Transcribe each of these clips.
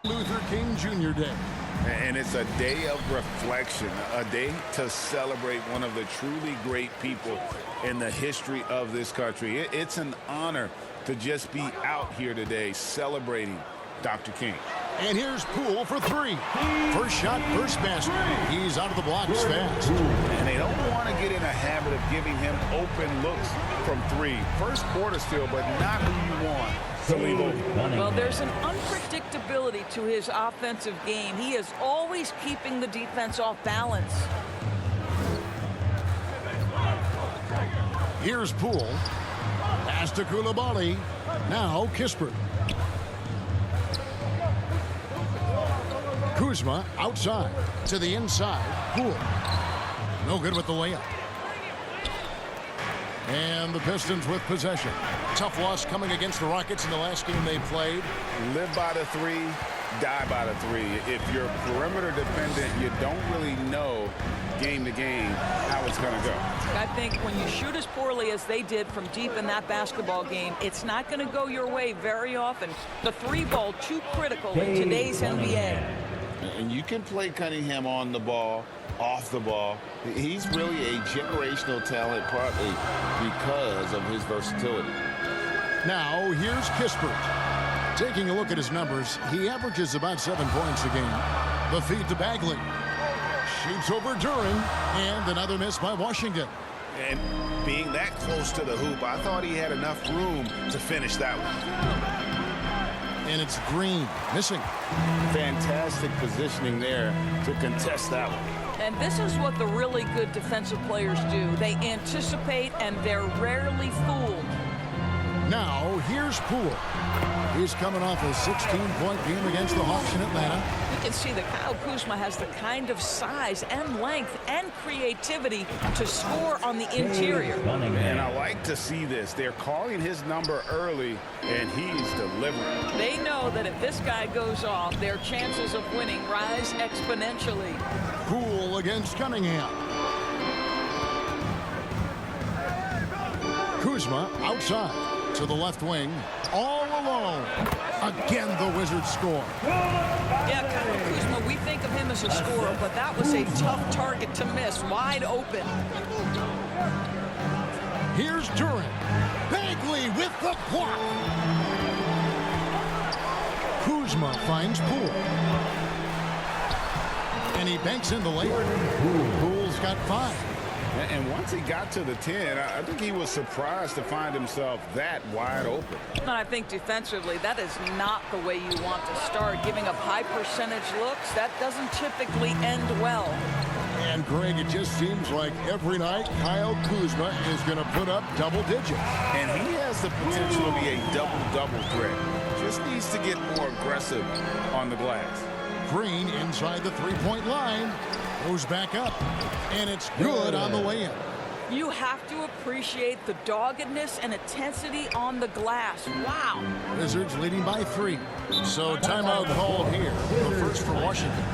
Luther King Jr. Day. And it's a day of reflection, a day to celebrate one of the truly great people in the history of this country. It's an honor to just be out here today celebrating Dr. King. And here's Poole for three. First shot, first basket. He's out of the blocks fast. And they don't want to get in a habit of giving him open looks from three. First quarter still, but not who you want to leave open. Well, there's an unpredictability to his offensive game. He is always keeping the defense off balance. Here's Poole. Pass to Coulibaly. Now Kispert. Kuzma outside to the inside. Poole. No good with the layup. And the Pistons with possession. Tough loss coming against the Rockets in the last game they played. Live by the three, die by the three. If you're perimeter dependent, you don't really know game to game how it's going to go. I think when you shoot as poorly as they did from deep in that basketball game, it's not going to go your way very often. The three ball too critical in today's NBA. And you can play Cunningham on the ball, off the ball. He's really a generational talent, partly because of his versatility. Now here's Kispert. Taking a look at his numbers, he averages about 7 points a game. The feed to Bagley. Shoots over Duran, and another miss by Washington. And being that close to the hoop, I thought he had enough room to finish that one. And it's Green, missing. Fantastic positioning there to contest that one. And this is what the really good defensive players do. They anticipate, and they're rarely fooled. Now, here's Poole. He's coming off a 16-point game against the Hawks in Atlanta. You can see that Kyle Kuzma has the kind of size and length and creativity to score on the interior. And I like to see this. They're calling his number early, and he's delivering. They know that if this guy goes off, their chances of winning rise exponentially. Poole against Cunningham. Kuzma outside to the left wing, all alone. Again, the Wizards score. Yeah, Kyle Kuzma, we think of him as a scorer, but that was a tough target to miss, wide open. Here's Duran. Bagley with the block. Kuzma finds Poole. And he banks in the layup. Poole's got 5. And once he got to the 10, I think he was surprised to find himself that wide open. And I think defensively, that is not the way you want to start. Giving up high percentage looks, that doesn't typically end well. And Greg, it just seems like every night Kyle Kuzma is going to put up double digits. And he has the potential to be a double-double threat. Just needs to get more aggressive on the glass. Green inside the three-point line. Goes back up, and it's good on the way in. You have to appreciate the doggedness and intensity on the glass. Wow. Wizards leading by 3. So timeout called here. The first for Washington.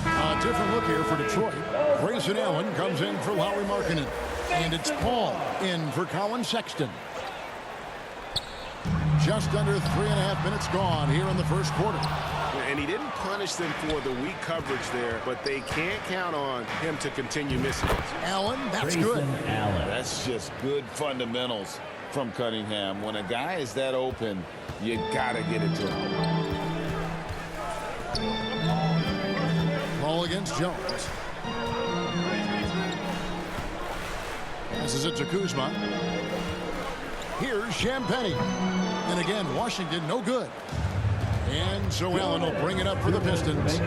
A different look here for Detroit. Grayson Allen comes in for Lauri Markkanen. And it's Paul in for Colin Sexton. Just under 3.5 minutes gone here in the first quarter. And he didn't punish them for the weak coverage there, but they can't count on him to continue missing it. Allen, that's good. Allen. That's just good fundamentals from Cunningham. When a guy is that open, you got to get it to him. Ball against Jones. Passes it to Kuzma. Here's Champagnie. And again, Washington no good. And so Allen will bring it up for the Pistons.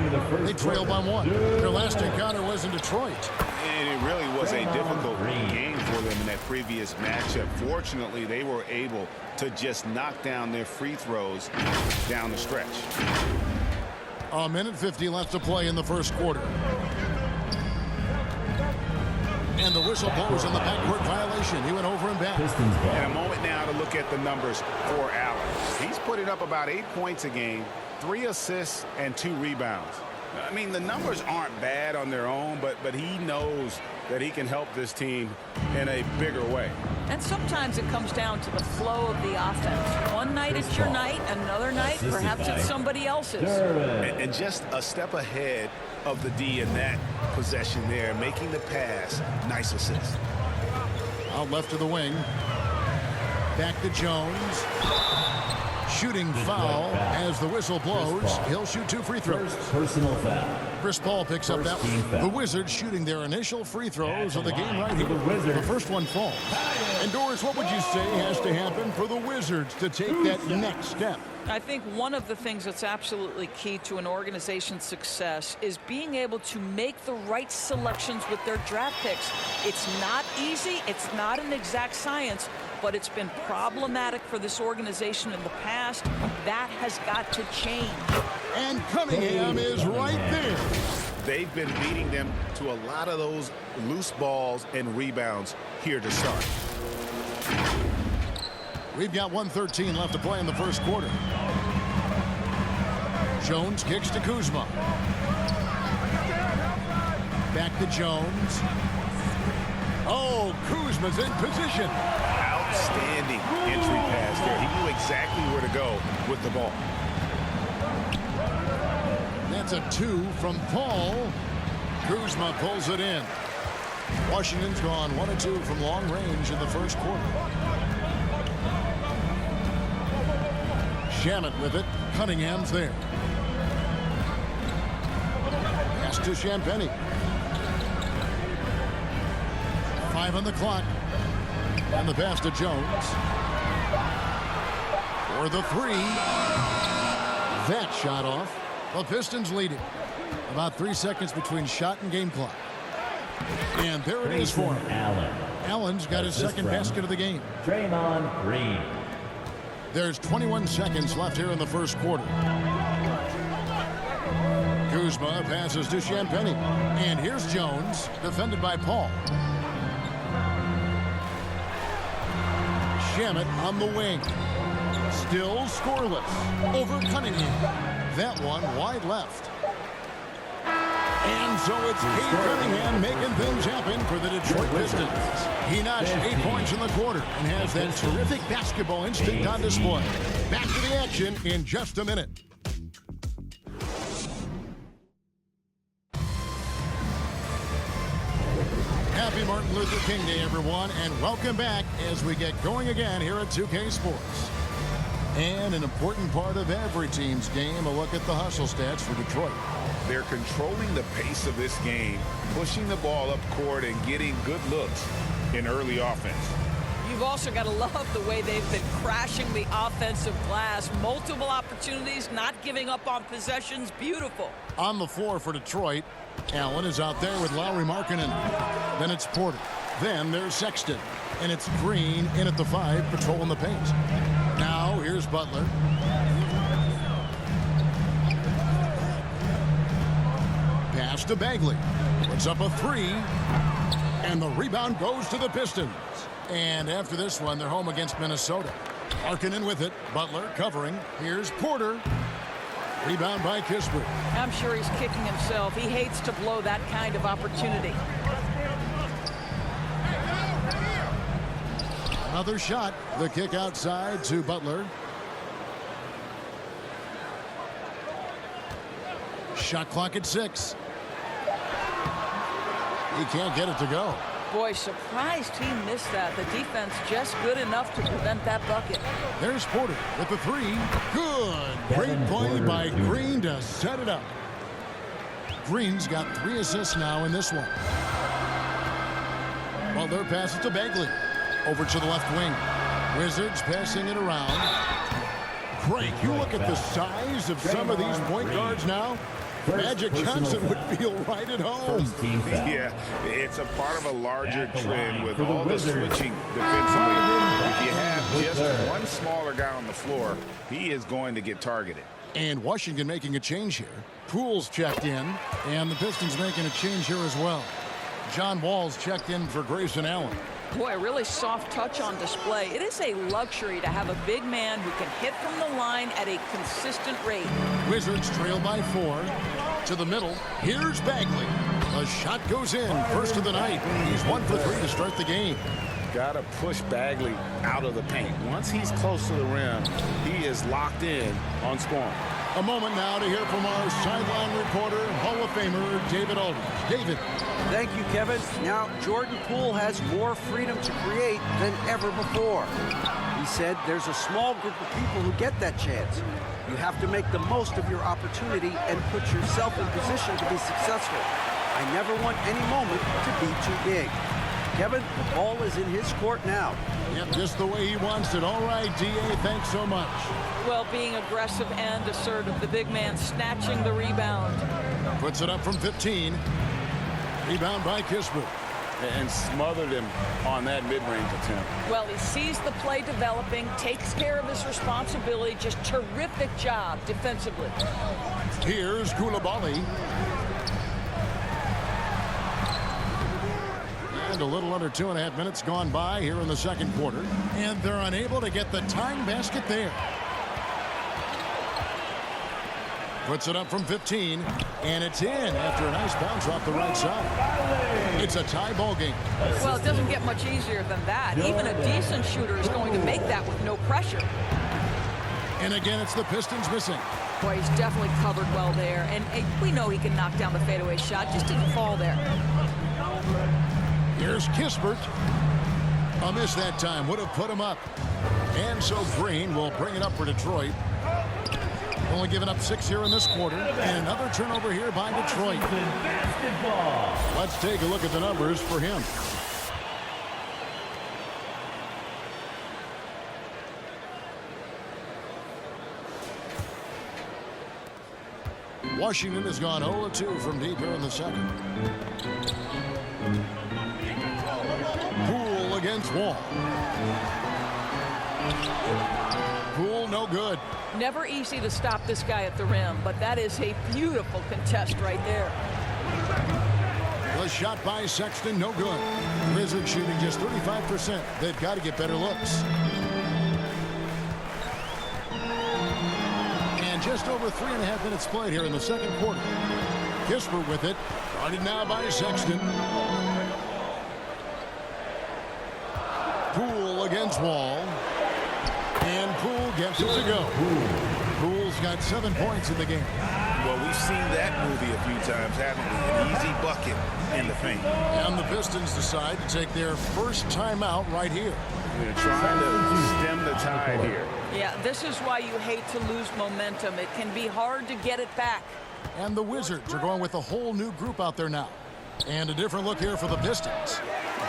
They trail by 1. Their last encounter was in Detroit. And it really was a difficult game for them in that previous matchup. Fortunately, they were able to just knock down their free throws down the stretch. A minute 50 left to play in the first quarter. And the whistle blows on the backcourt violation. He went over and back. And a moment now to look at the numbers for Allen. He's putting up about 8 points a game, 3 assists, and 2 rebounds. I mean, the numbers aren't bad on their own, but he knows that he can help this team in a bigger way. And sometimes it comes down to the flow of the offense. One night it's your night, another night perhaps it's somebody else's. And just a step ahead of the D in that possession there, making the pass. Nice assist. Out left to the wing. Back to Jones. Shooting foul as the whistle blows. He'll shoot 2 free throws. Personal foul. Chris Paul picks up that one. The Wizards shooting their initial free throws of the game right here. The first one falls. And Doris, what would you say has to happen for the Wizards to take that next step? I think one of the things that's absolutely key to an organization's success is being able to make the right selections with their draft picks. It's not easy. It's not an exact science, but it's been problematic for this organization in the past. That has got to change. And Cunningham is right there. They've been beating them to a lot of those loose balls and rebounds here to start. We've got 1:13 left to play in the first quarter. Jones kicks to Kuzma. Back to Jones. Oh, Kuzma's in position. Outstanding entry pass there. He knew exactly where to go with the ball. That's a 2 from Paul. Kuzma pulls it in. Washington's gone 1 of 2 from long range in the first quarter. Shamet with it. Cunningham's there. Pass to Champagnie. 5 on the clock. And the pass to Jones. For the 3. That shot off. The Pistons leading. About 3 seconds between shot and game clock. And there it is for him. Allen's got his second basket of the game. Draymond Green. There's 21 seconds left here in the first quarter. Kuzma passes to Champagnie. And here's Jones, defended by Paul. Shamet on the wing. Still scoreless. Over Cunningham. That one wide left. And so it's Cade Cunningham making things happen for the Detroit Pistons. He notched 8 points in the quarter and has that terrific basketball instinct on display. Back to the action in just a minute. Happy Martin Luther King Day, everyone, and welcome back as we get going again here at 2K Sports. And an important part of every team's game, a look at the hustle stats for Detroit. They're controlling the pace of this game, pushing the ball up court and getting good looks in early offense. You've also got to love the way they've been crashing the offensive glass. Multiple opportunities, not giving up on possessions. Beautiful. On the floor for Detroit, Allen is out there with Lowry Markkanen. Then it's Porter. Then there's Sexton. And it's Green in at the 5, patrolling the paint. Now here's Butler. Pass to Bagley. Puts up a 3. And the rebound goes to the Pistons. And after this one, they're home against Minnesota. Markkanen with it. Butler covering. Here's Porter. Rebound by Kispert. I'm sure he's kicking himself. He hates to blow that kind of opportunity. Another shot. The kick outside to Butler. Shot clock at 6. He can't get it to go. Boy, surprised he missed that. The defense just good enough to prevent that bucket. There's Porter with the 3. Good. Great play by Green to set it up. Green's got 3 assists now in this one. Butler passes to Bagley. Over to the left wing. Wizards passing it around. Great. You look at the size of some of these point guards now. Magic Johnson would feel right at home. Yeah, it's a part of a larger trend with all the switching defensively. If you have just one smaller guy on the floor, he is going to get targeted. And Washington making a change here. Poole's checked in, and the Pistons making a change here as well. John Wall's checked in for Grayson Allen. Boy, a really soft touch on display. It is a luxury to have a big man who can hit from the line at a consistent rate. Wizards trail by 4. To the middle. Here's Bagley. The shot goes in. First of the night. He's 1 for 3 to start the game. Got to push Bagley out of the paint. Once he's close to the rim, he is locked in on scoring. A moment now to hear from our sideline reporter, Hall of Famer David Aldridge. David. Thank you, Kevin. Now, Jordan Poole has more freedom to create than ever before. He said there's a small group of people who get that chance. You have to make the most of your opportunity and put yourself in position to be successful. I never want any moment to be too big. Kevin, the ball is in his court now. Yep, just the way he wants it. All right, D.A., thanks so much. Well, being aggressive and assertive, the big man snatching the rebound. Puts it up from 15. Rebound by Kispert. And smothered him on that mid-range attempt. Well, he sees the play developing, takes care of his responsibility. Just terrific job defensively. Here's Koulibaly. And a little under 2.5 minutes gone by here in the second quarter. And they're unable to get the tying basket there. Puts it up from 15. And it's in after a nice bounce off the right side. It's a tie ball game. Well, it doesn't get much easier than that. Even a decent shooter is going to make that with no pressure. And again, it's the Pistons missing. Boy, he's definitely covered well there. And we know he can knock down the fadeaway shot. Just didn't fall there. Here's Kispert. A miss that time would have put him up. And so Green will bring it up for Detroit. Only giving up 6 here in this quarter. And another turnover here by Detroit. Let's take a look at the numbers for him. Washington has gone 0-2 from deep here in the second. Poole against Wall. Poole no good. Never easy to stop this guy at the rim, but that is a beautiful contest right there. The shot by Sexton, no good. Wizards shooting just 35%. They've got to get better looks. And just over 3.5 minutes played here in the second quarter. Kispert with it. Guarded now by Sexton. Poole against Wall. And Poole gets it to go. Poole's got 7 points in the game. Well, we've seen that movie a few times, haven't we? An easy bucket in the paint. And the Pistons decide to take their first timeout right here. They're trying to stem the tide here. Yeah, this is why you hate to lose momentum. It can be hard to get it back. And the Wizards are going with a whole new group out there now. And a different look here for the Pistons.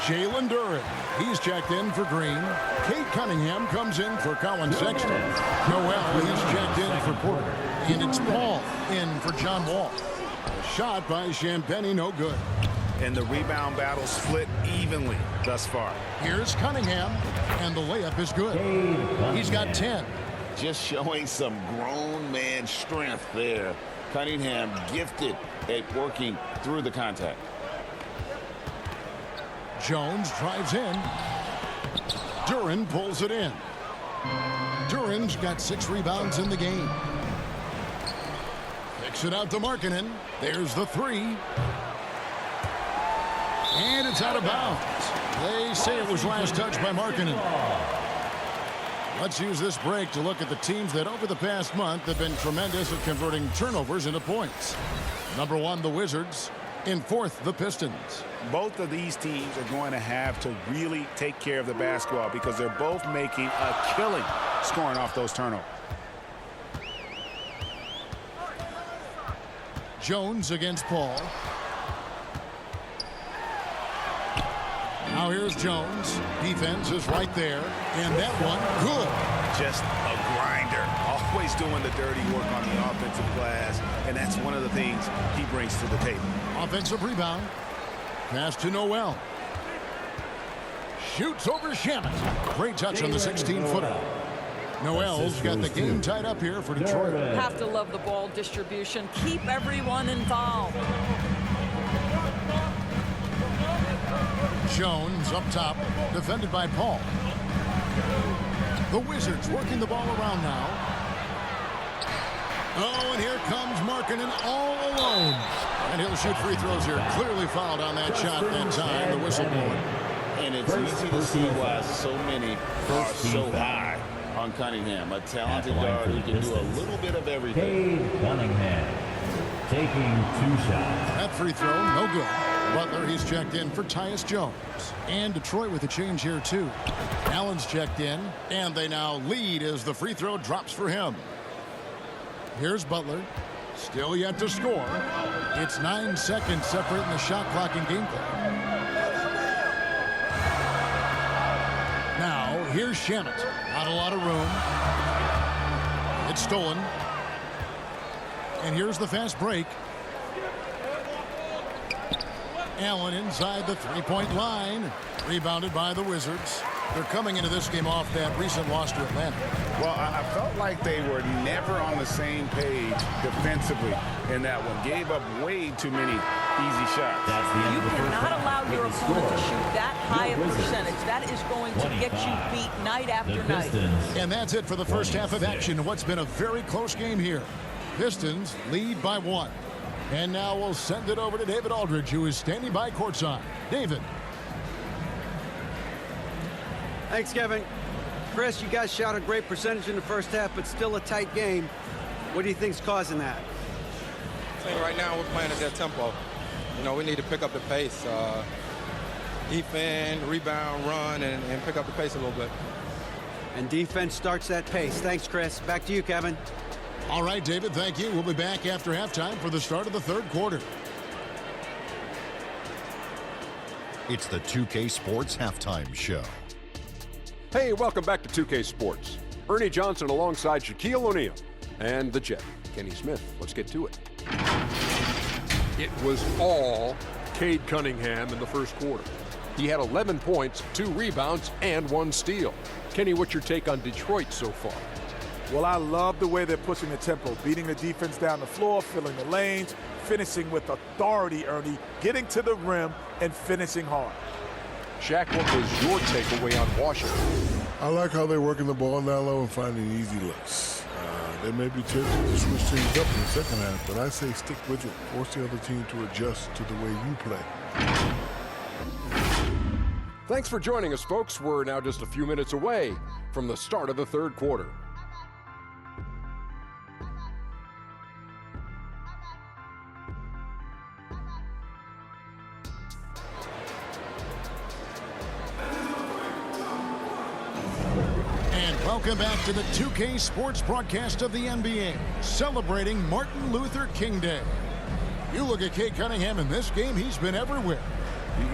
Jalen Duren, he's checked in for Green. Kate Cunningham comes in for Colin Sexton. Noel, he's checked in for Porter. And it's Paul in for John Wall. A shot by Champagnie, no good. And the rebound battle split evenly thus far. Here's Cunningham, and the layup is good. He's got 10. Just showing some grown man strength there. Cunningham gifted at working through the contact. Jones drives in. Duren pulls it in. Duren's got 6 rebounds in the game. Kicks it out to Markkanen. There's the 3. And it's out of bounds. They say it was last touched by Markkanen. Let's use this break to look at the teams that over the past month have been tremendous at converting turnovers into points. Number 1, the Wizards. In 4th, the Pistons. Both of these teams are going to have to really take care of the basketball because they're both making a killing scoring off those turnovers. Jones against Paul. Now here's Jones. Defense is right there. And that one, good. Just a grinder. Always doing the dirty work on the offensive glass. And that's one of the things he brings to the table. Offensive rebound. Pass to Noel. Shoots over Shamet. Great touch on the 16-footer. Noel's got the game tied up here for Detroit. Have to love the ball distribution. Keep everyone involved. Jones up top, defended by Paul. The Wizards working the ball around now. Oh, and here comes Markkanen all alone. And he'll shoot free throws here. Clearly fouled on that shot that time. The whistle blowing. And it's easy to see why so many are so high on Cunningham. A talented guard who can do a little bit of everything. Cade Cunningham taking 2 shots. That free throw, no good. Butler, he's checked in for Tyus Jones. And Detroit with a change here, too. Allen's checked in, and they now lead as the free throw drops for him. Here's Butler. Still yet to score. It's 9 seconds separating the shot clock and game clock. Now, here's Shamet. Not a lot of room. It's stolen. And here's the fast break. Allen inside the three-point line. Rebounded by the Wizards. They're coming into this game off that recent loss to Atlanta. Well, I felt like they were never on the same page defensively in that one. Gave up way too many easy shots. That's the end You of the first cannot half. allow your opponent to shoot that high a Wizards. percentage. That is going to get you 25. beat night after The night. Pistons. And that's it for the first half of 26. action. What's been a very close game here. Pistons lead by 1. And now we'll send it over to David Aldridge, who is standing by courtside. David. Thanks, Kevin. Chris, you guys shot a great percentage in the first half, but still a tight game. What do you think's causing that? I think right now we're playing at that tempo. You know, we need to pick up the pace. Defend, rebound, run, and pick up the pace a little bit. And defense starts that pace. Thanks, Chris. Back to you, Kevin. All right, David, thank you. We'll be back after halftime for the start of the third quarter. It's the 2K Sports Halftime Show. Hey, welcome back to 2K Sports. Ernie Johnson alongside Shaquille O'Neal and the Jet, Kenny Smith. Let's get to it. It was all Cade Cunningham in the first quarter. He had 11 points, 2 rebounds, and 1 steal. Kenny, what's your take on Detroit so far? Well, I love the way they're pushing the tempo, beating the defense down the floor, filling the lanes, finishing with authority, Ernie, getting to the rim and finishing hard. Shaq, what was your takeaway on Washington? I like how they're working the ball down low and finding easy looks. They may be tempted to switch things up in the second half, but I say stick with it. Force the other team to adjust to the way you play. Thanks for joining us, folks. We're now just a few minutes away from the start of the third quarter. And welcome back to the 2K Sports broadcast of the NBA, celebrating Martin Luther King Day. You look at Cade Cunningham in this game, he's been everywhere.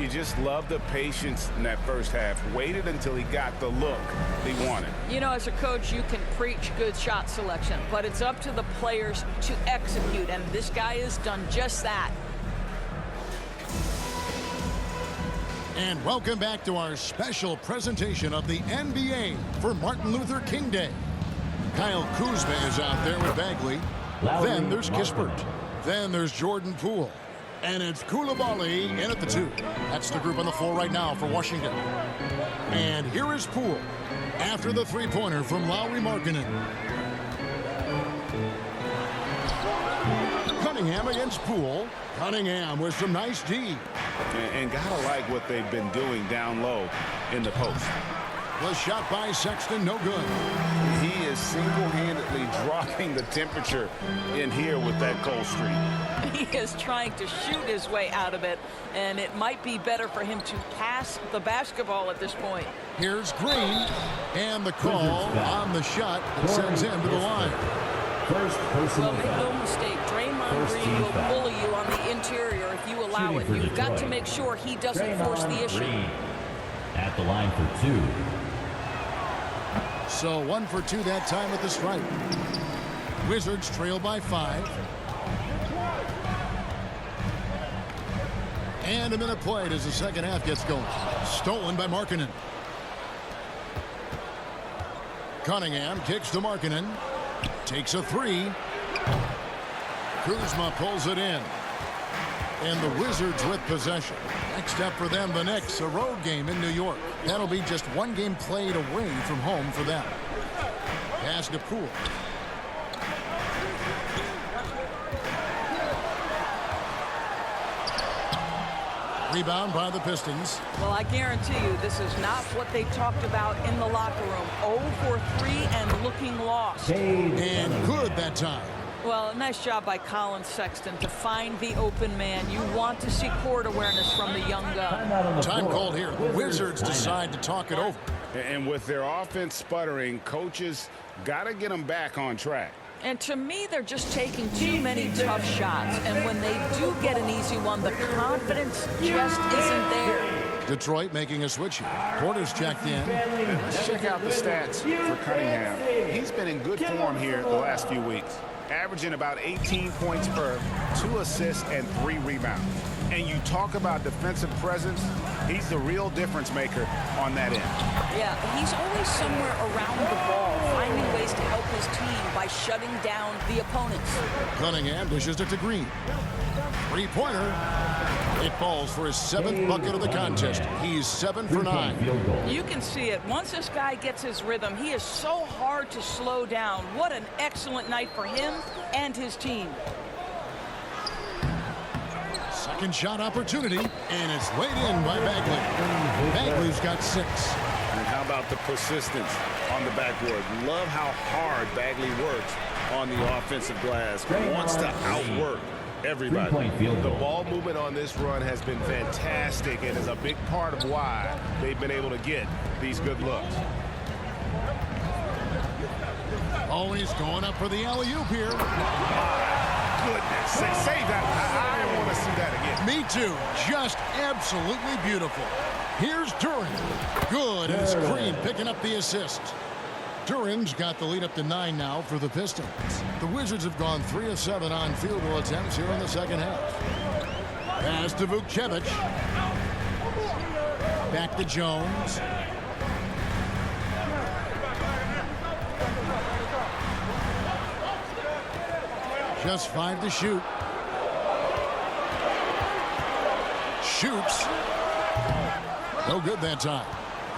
You just love the patience in that first half. Waited until he got the look he wanted. You know, as a coach, you can preach good shot selection, but it's up to the players to execute, and this guy has done just that. And welcome back to our special presentation of the NBA for Martin Luther King Day. Kyle Kuzma is out there with Bagley. Then there's Kispert. Then there's Jordan Poole. And it's Koulibaly in at the 2. That's the group on the floor right now for Washington. And here is Poole after the three-pointer from Lauri Markkanen. Cunningham against Poole. Cunningham with some nice D. And gotta like what they've been doing down low in the post. Was shot by Sexton, no good. He is single-handedly dropping the temperature in here with that cold streak. He is trying to shoot his way out of it, and it might be better for him to pass the basketball at this point. Here's Green, and the call on the shot that sends him to the line. First personal Well, make no foul. mistake, Draymond First Green team will foul. bully you on the interior if you allow Shooting it. for You've got to Detroit. make sure he doesn't force the Draymond issue. Green at the line for 2. So 1 for 2 that time at the stripe. Wizards trail by 5. And a minute played as the second half gets going. Stolen by Markkanen. Cunningham kicks to Markkanen. Takes a 3. Kuzma pulls it in. And the Wizards with possession. Next up for them, the Knicks, a road game in New York. That'll be just 1 game played away from home for them. Pass to Poole. Rebound by the Pistons. Well, I guarantee you this is not what they talked about in the locker room. 0 for 3 and looking lost. And good that time. Well, nice job by Colin Sexton to find the open man. You want to see court awareness from the young gun. Time called here. The Wizards decide to talk it over. And with their offense sputtering, coaches got to get them back on track. And to me, they're just taking too many tough shots. And when they do get an easy one, the confidence just isn't there. Detroit making a switch here. Porter's checked in. Let's check out the stats for Cunningham. He's been in good form here the last few weeks, averaging about 18 points per, 2 assists, and 3 rebounds. And you talk about defensive presence, he's the real difference maker on that end. Yeah, he's always somewhere around the ball, finding ways to help his team by shutting down the opponents. Cunningham dishes it to Green. Three-pointer. It falls for his 7th bucket of the contest. He's 7 for 9. You can see it. Once this guy gets his rhythm, he is so hard to slow down. What an excellent night for him and his team. Second shot opportunity, and it's laid in by Bagley. Bagley's got 6. And how about the persistence on the backboard? Love how hard Bagley works on the offensive glass. Wants to outwork everybody. The ball movement on this run has been fantastic and is a big part of why they've been able to get these good looks. Oh, he's going up for the alley-oop here. Goodness, save that. I want to see that again. Me too. Just absolutely beautiful. Here's Duran. Good, and it's Green picking up the assist. Duran's got the lead up to 9 now for the Pistons. The Wizards have gone 3 of 7 on field goal attempts here in the second half. Pass to Vukcevic. Back to Jones. Just 5 to shoot. Shoots. No good that time.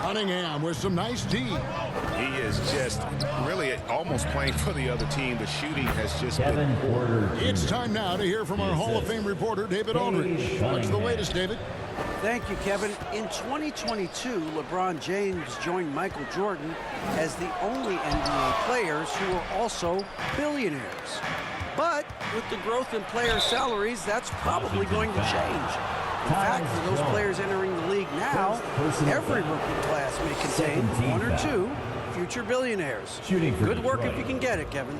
Cunningham with some nice D. He is just really almost playing for the other team. The shooting has just been poor. It's time now to hear from our Hall of Fame reporter, David Aldridge. What's the latest, David? Thank you, Kevin. In 2022, LeBron James joined Michael Jordan as the only NBA players who are also billionaires. But with the growth in player salaries, that's probably going to change. In fact, for those players entering the league now, every rookie class may contain 1 or 2 future billionaires. Good work if you can get it, Kevin.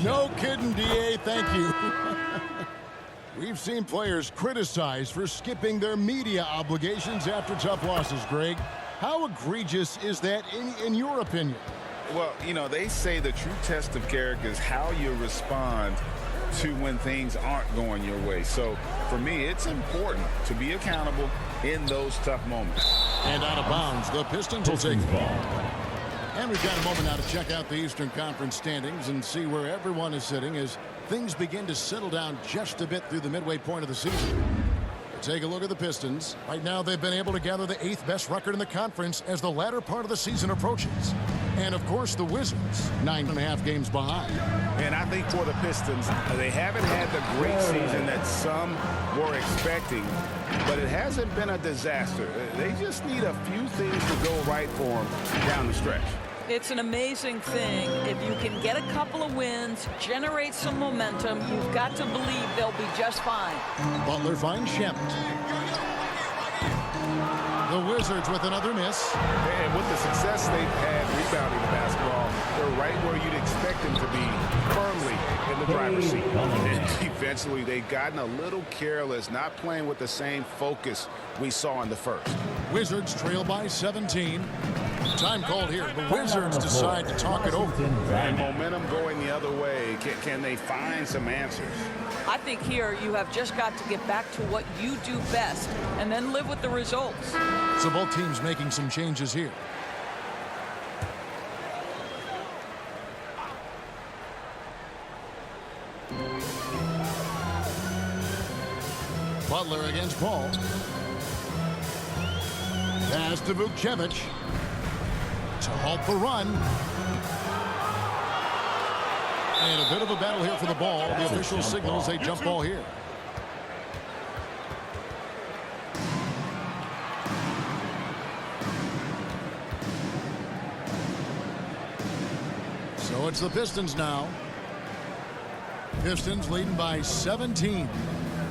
No kidding, DA. Thank you. We've seen players criticized for skipping their media obligations after tough losses, Greg. How egregious is that in your opinion? Well, you know, they say the true test of character is how you respond to when things aren't going your way. So for me, it's important to be accountable in those tough moments. And out of bounds, the Pistons will take the ball. And we've got a moment now to check out the Eastern Conference standings and see where everyone is sitting as things begin to settle down just a bit through the midway point of the season. Take a look at the Pistons. Right now, they've been able to gather the 8th best record in the conference as the latter part of the season approaches. And, of course, the Wizards, 9.5 games behind. And I think for the Pistons, they haven't had the great season that some were expecting, but it hasn't been a disaster. They just need a few things to go right for them down the stretch. It's an amazing thing. If you can get a couple of wins, generate some momentum, you've got to believe they'll be just fine. Butler finds Shamet. The Wizards with another miss. And with the success they've had rebounding the basketball, they're right where you'd expect them to be, firmly in the driver's seat. And defensively, they've gotten a little careless, not playing with the same focus we saw in the first. Wizards trail by 17. Time called here. The Wizards decide to talk it over. And momentum going the other way. Can they find some answers? I think here you have just got to get back to what you do best and then live with the results. So both teams making some changes here. Butler against Paul. Pass to Vukcevic to halt the run. And a bit of a battle here for the ball. The official signals a jump ball here. So it's the Pistons now. Pistons leading by 17.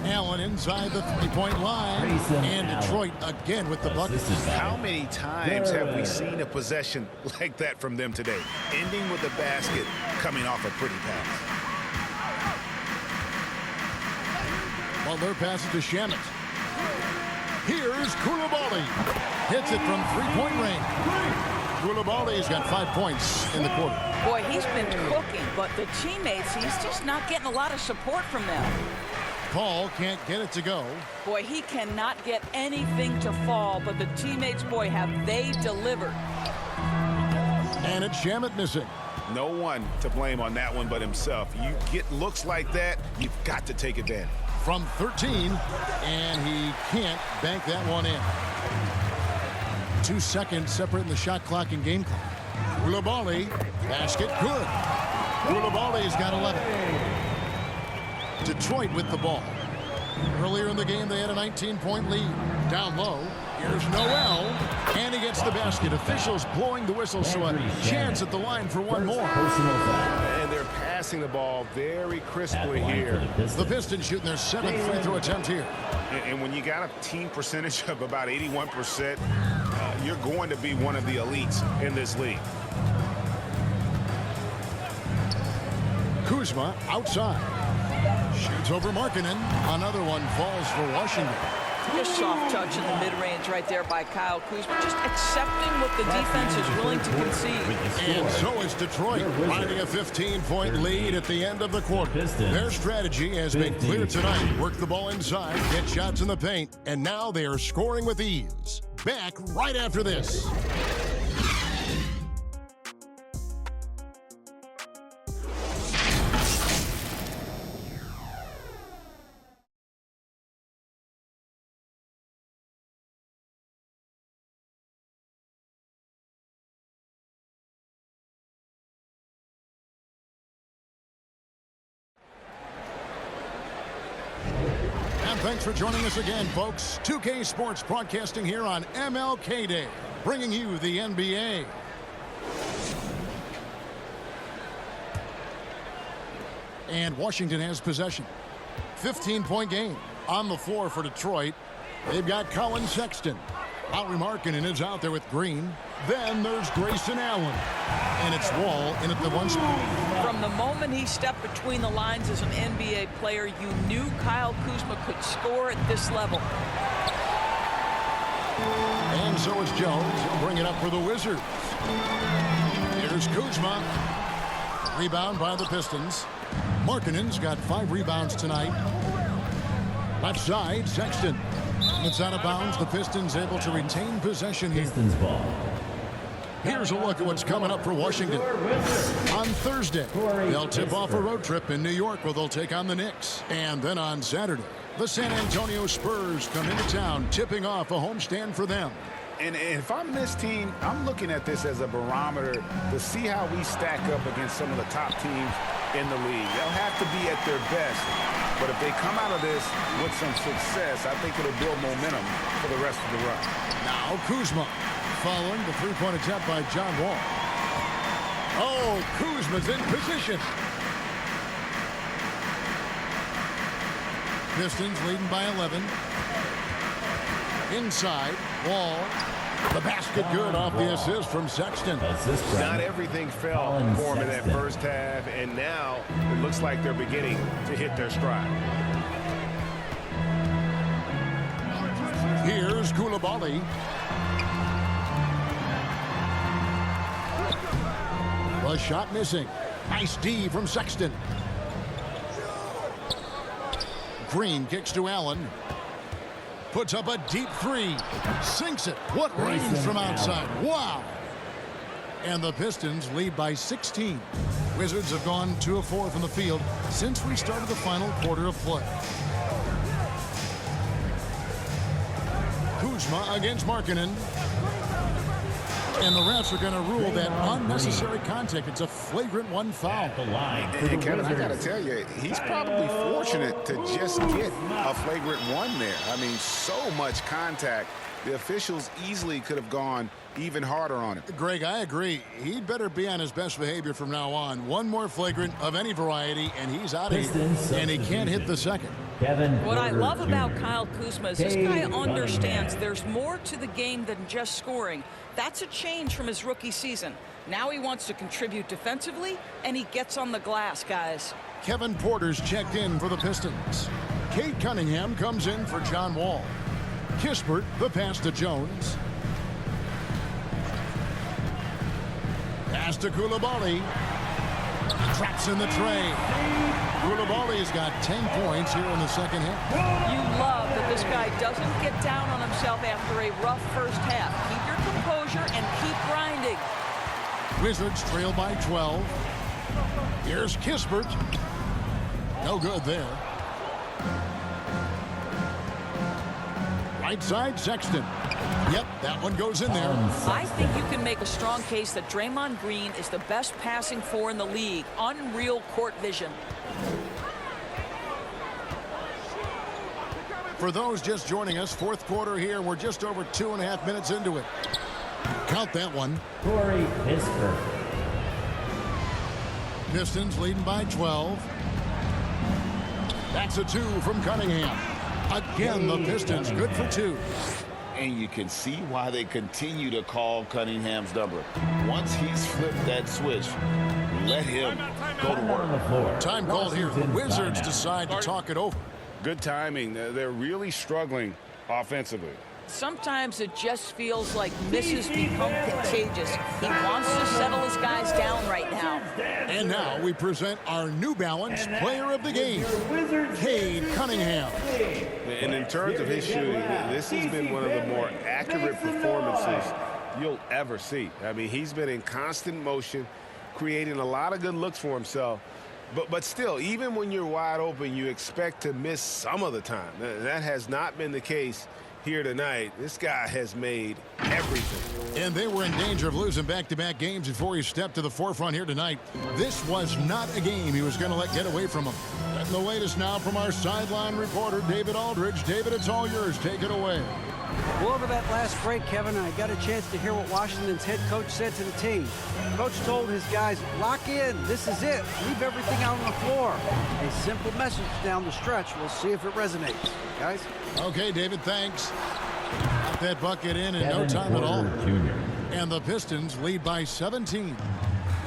Allen inside the three-point line. And Detroit again with the bucket. How many times have we seen a possession like that from them today? Ending with the basket, coming off a pretty pass. Butler passes to Shamet. Here's Koulibaly. Hits it from three-point range. Koulibaly's got 5 points in the quarter. Boy, he's been cooking, but the teammates, he's just not getting a lot of support from them. Paul can't get it to go. Boy, he cannot get anything to fall, but the teammates, boy, have they delivered. And it's Shamet missing. No one to blame on that one but himself. You get looks like that, you've got to take advantage. From 13, and he can't bank that one in. 2 seconds separating the shot clock and game clock. Koulibaly, basket good. Koulibaly's got 11. Detroit with the ball. Earlier in the game, they had a 19-point lead. Down low, here's Noel, and he gets the basket. Officials blowing the whistle, so a chance at the line for one more. And they're passing the ball very crisply here. The Pistons shooting their 7th free throw attempt here. And when you got a team percentage of about 81%, you're going to be one of the elites in this league. Kuzma outside. Shoots over Markkanen. Another one falls for Washington. Just soft touch in the mid-range right there by Kyle Kuzma. Just accepting what the defense is willing to concede. And so is Detroit, finding a 15-point lead at the end of the quarter. Their strategy has been clear tonight. Work the ball inside, get shots in the paint, and now they are scoring with ease. Back right after this. Thanks for joining us again, folks. 2K Sports broadcasting here on MLK Day, bringing you the NBA. And Washington has possession. 15-point game on the floor for Detroit. They've got Colin Sexton. Lauri Markkanen is out there with Green. Then there's Grayson Allen. And it's Wall in at the one spot. From the moment he stepped between the lines as an NBA player, you knew Kyle Kuzma could score at this level. And so is Jones. He'll bring it up for the Wizards. Here's Kuzma. Rebound by the Pistons. Markkanen's got 5 rebounds tonight. Left side, Sexton. It's out of bounds. The Pistons able to retain possession here. Pistons ball. Here's a look at what's coming up for Washington. On Thursday, they'll tip off a road trip in New York where they'll take on the Knicks. And then on Saturday, the San Antonio Spurs come into town, tipping off a homestand for them. And if I'm this team, I'm looking at this as a barometer to see how we stack up against some of the top teams in the league. They'll have to be at their best. But if they come out of this with some success, I think it'll build momentum for the rest of the run. Now Kuzma following the three-point attempt by John Wall. Oh, Kuzma's in position. Pistons leading by 11. Inside, Wall. The basket good off the assist from Sexton. Not everything fell for him in that first half, and now it looks like they're beginning to hit their stride. Here's Koulibaly. The shot missing. Nice D from Sexton. Green kicks to Allen. Puts up a deep three. Sinks it. What range from outside. Wow. And the Pistons lead by 16. Wizards have gone 2 of 4 from the field since we started the final quarter of play. Kuzma against Markkanen. And the refs are going to rule that unnecessary contact. It's a flagrant 1 foul. And Kevin, I got to tell you, he's probably fortunate to just get a flagrant 1 there. I mean, so much contact the officials easily could have gone even harder on him. Greg, I agree. He'd better be on his best behavior from now on. One more flagrant of any variety, and he's out of here. And he can't hit the second. What I love about Kyle Kuzma is this guy understands there's more to the game than just scoring. That's a change from his rookie season. Now he wants to contribute defensively, and he gets on the glass, guys. Kevin Porter's checked in for the Pistons. Cade Cunningham comes in for John Wall. Kispert, the pass to Jones. Pass to Koulibaly. Traps in the tray. Koulibaly's got 10 points here in the second half. You love that this guy doesn't get down on himself after a rough first half. Keep your composure and keep grinding. Wizards trail by 12. Here's Kispert. No good there. Right side, Sexton. Yep, that one goes in there. I think you can make a strong case that Draymond Green is the best passing four in the league. Unreal court vision. For those just joining us, fourth quarter here. We're just over 2.5 minutes into it. Count that one. Corey Kispert. Pistons leading by 12. That's a 2 from Cunningham. Again, the Pistons good for 2. And you can see why they continue to call Cunningham's number. Once he's flipped that switch, let him go to work. Time called here. The Wizards decide to talk it over. Good timing. They're really struggling offensively. Sometimes it just feels like misses become contagious. He wants to settle his guys down right now. And now we present our New Balance player of the game, Cade Cunningham. And in terms of his shooting, this has been one of the more accurate performances you'll ever see. I mean, he's been in constant motion, creating a lot of good looks for himself. But still, even when you're wide open, you expect to miss some of the time. That has not been the case here tonight. This guy has made everything. And they were in danger of losing back-to-back games before he stepped to the forefront here tonight. This was not a game he was going to let get away from him. And the latest now from our sideline reporter, David Aldridge. David, it's all yours. Take it away. Well, over that last break, Kevin, I got a chance to hear what Washington's head coach said to the team. Coach told his guys, lock in. This is it. Leave everything out on the floor. A simple message down the stretch. We'll see if it resonates. Guys? Okay, David, thanks. Got that bucket in no time at all. And the Pistons lead by 17.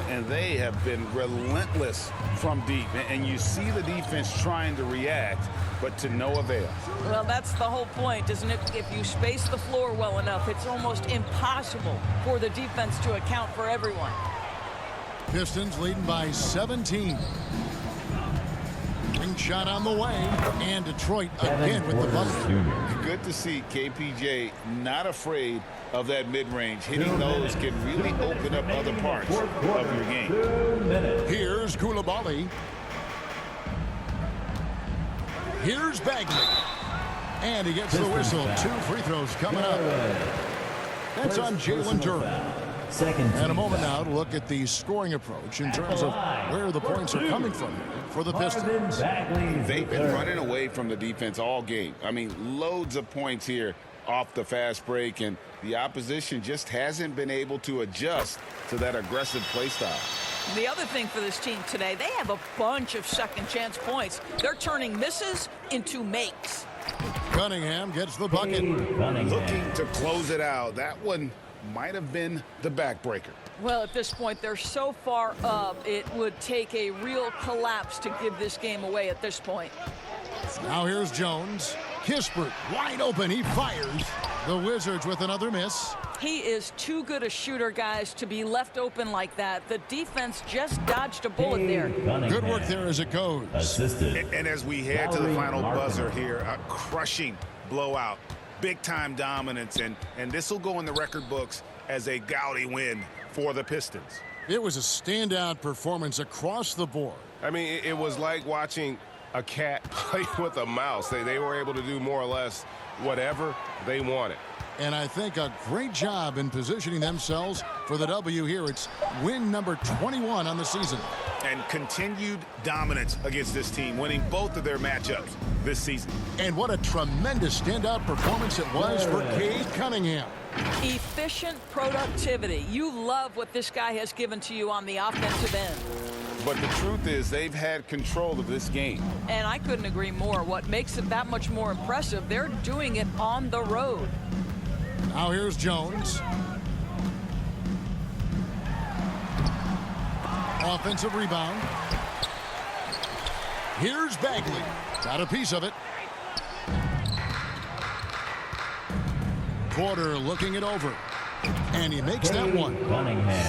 And they have been relentless from deep. And you see the defense trying to react, but to no avail. Well, that's the whole point, isn't it? If you space the floor well enough, it's almost impossible for the defense to account for everyone. Pistons leading by 17. Ring shot on the way. And Detroit again with the bucket. Good to see KPJ not afraid of that mid-range. Hitting those can really open up other parts of your game. Here's Koulibaly. Here's Bagley. And he gets the whistle. 2 free throws coming up. That's on Jalen Duren. And a moment now to look at the scoring approach in terms of where the points are coming from for the Pistons. They've been running away from the defense all game. I mean, loads of points here off the fast break, and the opposition just hasn't been able to adjust to that aggressive play style. The other thing for this team today, they have a bunch of second chance points. They're turning misses into makes. Cunningham gets the bucket. Looking to close it out. That one might have been the backbreaker. Well, at this point, they're so far up, it would take a real collapse to give this game away at this point. Now here's Jones. Kispert wide open. He fires. The Wizards with another miss. He is too good a shooter, guys, to be left open like that. The defense just dodged a bullet there. Good work there as it goes. And as we head to the final buzzer here, a crushing blowout. Big-time dominance, and this will go in the record books as a gaudy win for the Pistons. It was a standout performance across the board. I mean, it was like watching a cat play with a mouse. They were able to do more or less whatever they wanted. And I think a great job in positioning themselves for the W here. It's win number 21 on the season. And continued dominance against this team, winning both of their matchups this season. And what a tremendous standout performance it was for Cade Cunningham. Efficient productivity. You love what this guy has given to you on the offensive end. But the truth is they've had control of this game. And I couldn't agree more. What makes it that much more impressive, they're doing it on the road. Now here's Jones. Offensive rebound. Here's Bagley. Got a piece of it. Porter looking it over. And he makes that one.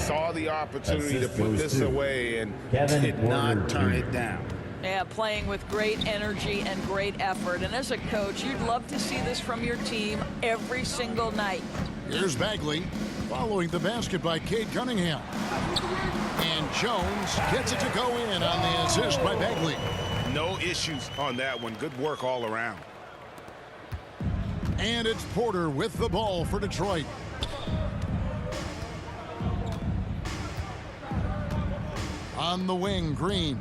Saw the opportunity to put this away and did not turn it down. Yeah, playing with great energy and great effort. And as a coach, you'd love to see this from your team every single night. Here's Bagley following the basket by Cade Cunningham. And Jones gets it to go in on the assist by Bagley. No issues on that one. Good work all around. And it's Porter with the ball for Detroit. On the wing, Green.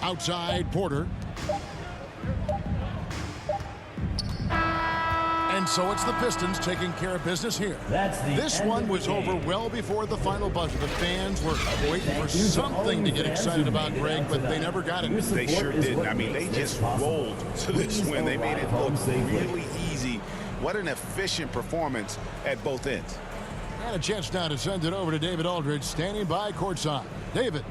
Outside, Porter. And so it's the Pistons taking care of business here. This one was over well before the final buzzer. The fans were waiting for something to get excited about, Greg, but they never got it. They sure didn't. I mean, they just rolled to this win. They made it look really easy. What an efficient performance at both ends. And a chance now to send it over to David Aldridge, standing by courtside. David.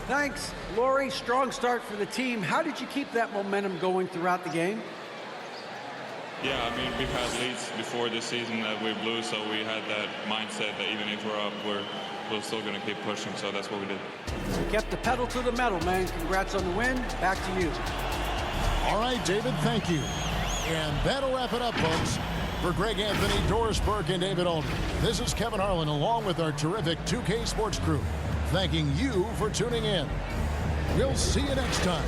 Thanks, Laurie. Strong start for the team. How did you keep that momentum going throughout the game? Yeah, I mean, we've had leads before this season that we blew, so we had that mindset that even if we're up, we're still going to keep pushing, so that's what we did. You kept the pedal to the metal, man. Congrats on the win. Back to you. All right, David, thank you. And that'll wrap it up, folks. For Greg Anthony, Doris Burke, and David Aldridge, this is Kevin Harlan along with our terrific 2K Sports crew, thanking you for tuning in. We'll see you next time.